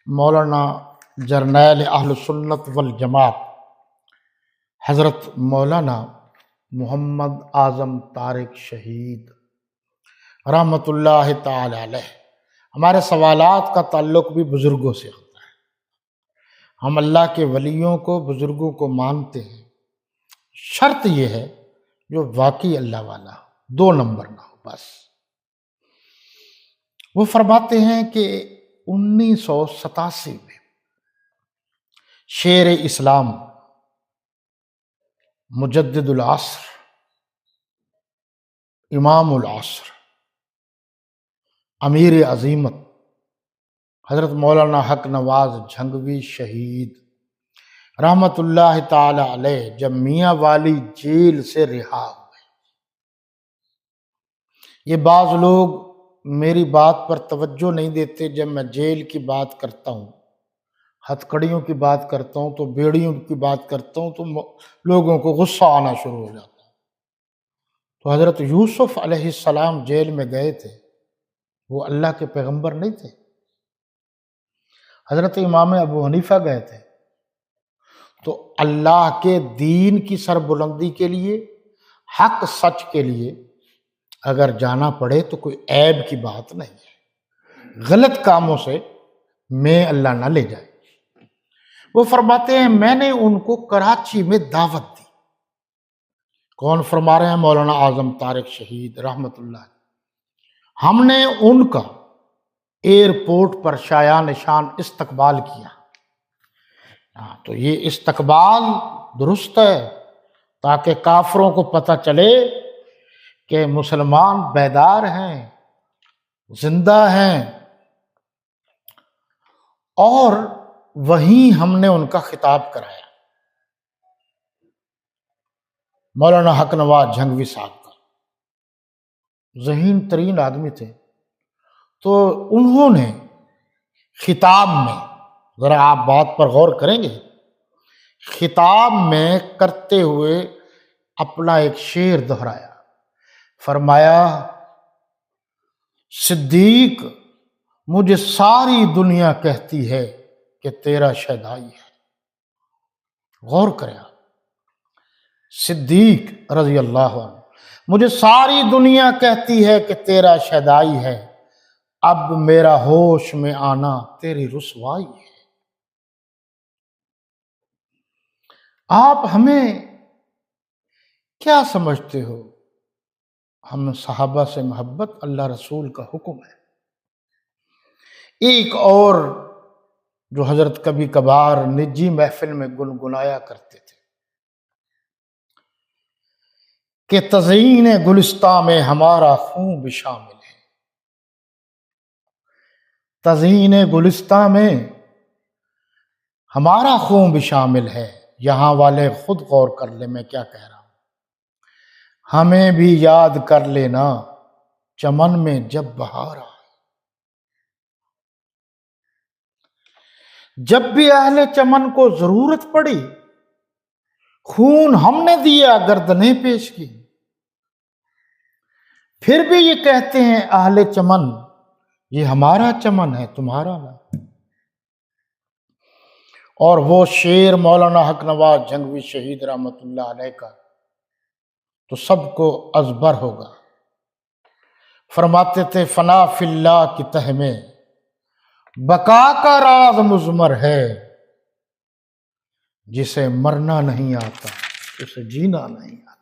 مولانا جرنیل اہل سنت والجماعت حضرت مولانا محمد اعظم طارق شہید رحمۃ اللہ تعالی علیہ۔ ہمارے سوالات کا تعلق بھی بزرگوں سے ہوتا ہے۔ ہم اللہ کے ولیوں کو، بزرگوں کو مانتے ہیں، شرط یہ ہے جو واقعی اللہ والا ہو، 2 نمبر نہ ہو بس۔ وہ فرماتے ہیں کہ 1987 میں شیر اسلام مجدد العصر امام العصر امیر عظیمت حضرت مولانا حق نواز جھنگوی شہید رحمت اللہ تعالی علیہ جب میاں والی جیل سے رہا ہوئے، یہ بعض لوگ میری بات پر توجہ نہیں دیتے۔ جب میں جیل کی بات کرتا ہوں، ہتھ کڑیوں کی بات کرتا ہوں، تو بیڑیوں کی بات کرتا ہوں، تو لوگوں کو غصہ آنا شروع ہو جاتا ہے۔ تو حضرت یوسف علیہ السلام جیل میں گئے تھے، وہ اللہ کے پیغمبر نہیں تھے؟ حضرت امام ابو حنیفہ گئے تھے، تو اللہ کے دین کی سربلندی کے لیے، حق سچ کے لیے اگر جانا پڑے تو کوئی عیب کی بات نہیں ہے، غلط کاموں سے میں اللہ نہ لے جائے۔ وہ فرماتے ہیں میں نے ان کو کراچی میں دعوت دی۔ کون فرما رہے ہیں؟ مولانا اعظم طارق شہید رحمت اللہ۔ ہم نے ان کا ایئرپورٹ پر شایان شان استقبال کیا۔ تو یہ استقبال درست ہے تاکہ کافروں کو پتہ چلے کہ مسلمان بیدار ہیں، زندہ ہیں، اور وہیں ہم نے ان کا خطاب کرایا، مولانا حق نواز جھنگوی صاحب کا۔ ذہین ترین آدمی تھے، تو انہوں نے خطاب میں، ذرا آپ بات پر غور کریں گے، خطاب میں کرتے ہوئے اپنا ایک شعر دہرایا۔ فرمایا صدیق مجھے ساری دنیا کہتی ہے کہ تیرا شیدائی ہے۔ غور کریں آپ، صدیق رضی اللہ عنہ، مجھے ساری دنیا کہتی ہے کہ تیرا شیدائی ہے، اب میرا ہوش میں آنا تیری رسوائی ہے۔ آپ ہمیں کیا سمجھتے ہو؟ ہم صحابہ سے محبت، اللہ رسول کا حکم ہے۔ ایک اور جو حضرت کبھی کبھار نجی محفل میں گنگنایا کرتے تھے کہ تزئین گلستاں میں ہمارا خون بھی شامل ہے۔ تزئین گلستاں میں ہمارا خون بھی شامل ہے۔ یہاں والے خود غور کر لیں میں کیا کہہ رہا ہوں۔ ہمیں بھی یاد کر لینا چمن میں جب بہار آئے۔ جب بھی اہل چمن کو ضرورت پڑی، خون ہم نے دیا، گردنیں پیش کی۔ پھر بھی یہ کہتے ہیں اہل چمن یہ ہمارا چمن ہے، تمہارا نہ۔ اور وہ شعر مولانا حق نواز جھنگوی شہید رحمت اللہ علیہ کا تو سب کو ازبر ہوگا۔ فرماتے تھے فنا فی اللہ کی تہ میں بقا کا راز مضمر ہے، جسے مرنا نہیں آتا اسے جینا نہیں آتا۔